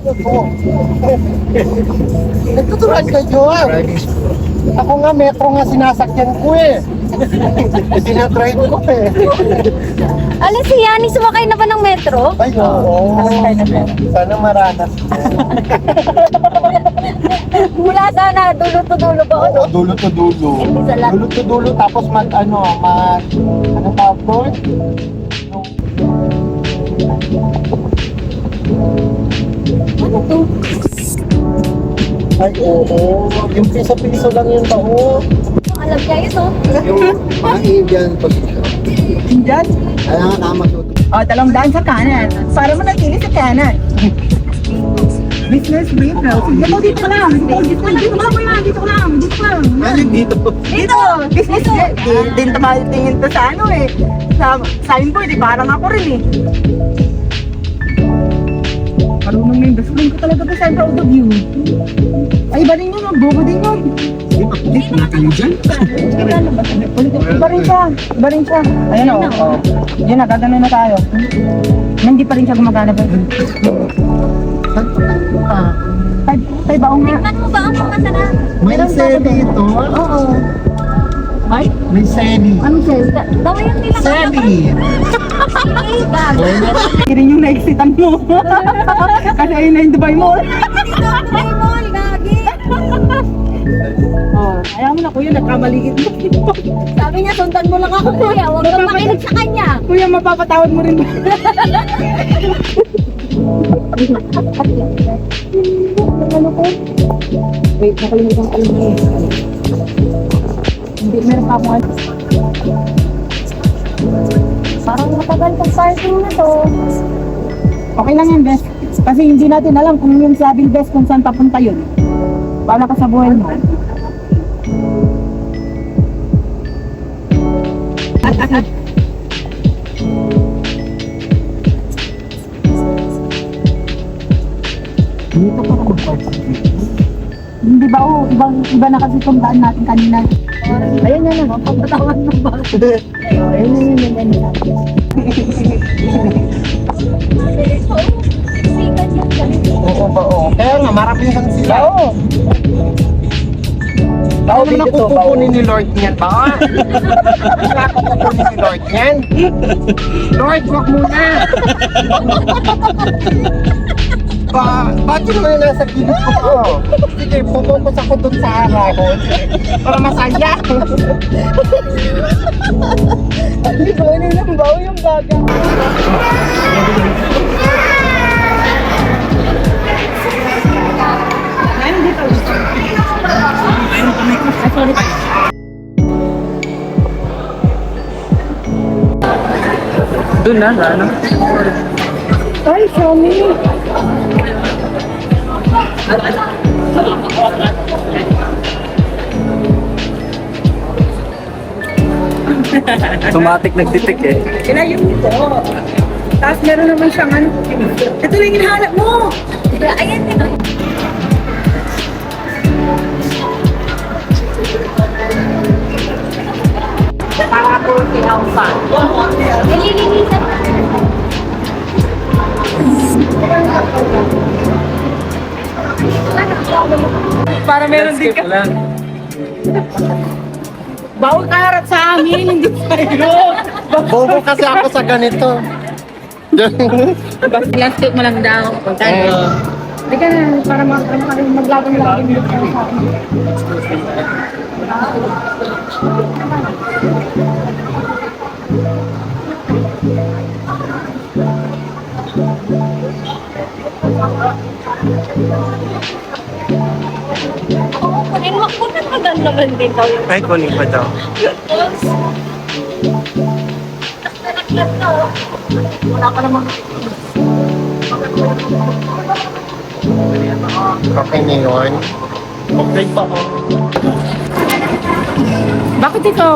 Oo. Nagtuturuan ka, Joel. Ako nga, metro nga sinasakyan ko eh. Sinadrive ko eh. Alam si Yani, sumakay na ba ng metro? Ay, oo. Sana maranas. Mula sana, dulo to dulo ba? Oo, dulo to dulo. Dulo to dulo, tapos ano tawag doon? Ano to? Ay, oo. Yung piso-piso lang yun ba? Oo. Alam niya yun, oh. Yung mga Indian position. Indian? Kaya nga tama to. O, 200 sa kanan. Para manatili sa kanan. Business referral. Dito, dito lang. Dito lang. Dito lang. Galing dito. Dito! Business din tingin to sa ano eh. Sa signboard eh. Parang ako rin eh. Marunong na yung best friend ko talaga to sa proud of you. Ay, iba din yun. Bobo din yun. Dito na kayo dyan. Iba rin siya. Iba rin siya. Ayan o. Yun na, gagano na tayo. Hindi pa rin siya gumagana ba? Tay baong nga. Tingnan mo ba ang mga sarap? May seli ito. Oo. Ay? May seli. Anong siya? Daw yung nila Seli. Ay, gago. Hindi rin yung na-exitan mo. Kasi ayun na yung Dubai Mall. Ay, mall, gagi. Oh, ayaw mo na kuya, nagkamaligit mo. Sabi niya, sundan mo lang ako, kuya. Huwag kang makinig sa kanya. Kuya, mapapatawad mo rin ba? Ano ko? Wait, nakalimutan ko alam mo. Hindi, meron pa ako. Parang matagal tong parking na to. Okay lang yan, best. Kasi hindi natin alam kung yung sabing best kung saan papunta yun. Para ka sa buhay mo. Dito pa ako mag-parking. Hindi ba, iba na kasi itong daan natin kanina. Ayan yan na, pagkatawan mo ba? Ayun. Oo ba, oo. Kaya nga, marami lang sila. Oo. Tao mo na kukunin ni Lord niyan ba? Wala ko kukunin ni Lord niyan. Lord, wag muna. Bakit mo yung nasa gilid ko? Sige, pupokus ako dun sa harap. Para masaya. Hindi ba, ano lang ba? Yung baga. Doon na, ano? Ay, Xiaomi. Automatic nagtitik eh. Ilayo nito. Tapos meron naman siyang ano. Ito lang yung hinahanap mo. Ayan, dito. Para po sinampa. Nililinisan. Para meron din ka. Bawal ka harap sa amin, hindi sa'yo. Bobo kasi ako sa ganito. Plastic mo lang daw. Hindi ka na, para maglaban-laban yung sa akin. Kunin mo, kunin maganda naman din daw yung Ay, kunin pa daw. photos. Nalaglag na, oh. Wala pa naman. Okay na yun. Okay pa ako. Bakit ikaw?